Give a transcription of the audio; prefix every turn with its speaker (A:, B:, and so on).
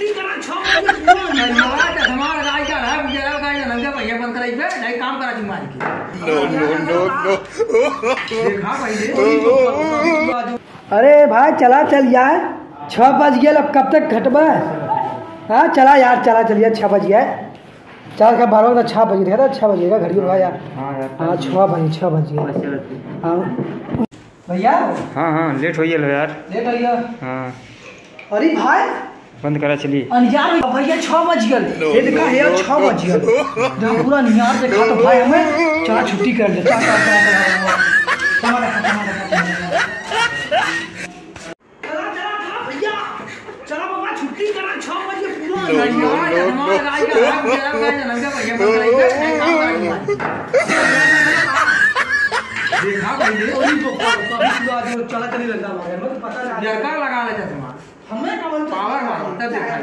A: छुट्टी करा 6 बजे पूरा धन्यवाद हमारा गाय का है गुजरा गाय का नंगा भैया बंद कराई बे नहीं काम करा ची मार के नो देखा भाई
B: अरे भाई चला चल यार 6 बज गए अब कब तक घटबा। हाँ चला यार चला चलिए 6 बज गए 4 का 12 का 6 बज रहा था 6 बजेगा घड़ी होगा यार। हाँ 6 बज गए हाँ भैया।
C: हाँ हाँ लेट हो गया यार
B: लेट हो गया।
C: हाँ
B: अरे भाई
C: बंद करा चलिए
B: अनजार भैया 6 बज गए ये देखा है 6 बज गए जब पूरा निहार देखा तो भाई हमें चला छुट्टी कर दे
A: चला बाबा छुट्टी करा 6 बजे पूरा धन्यवाद हमारा गाय का है गुजरा गाय का नंगा भैया बंद कराई बे नहीं काम करा ची मार देखा भाई तो
B: चला चली लगता है पता
A: लगा ले चश्मा
B: हमें
A: पावर मार तब देखा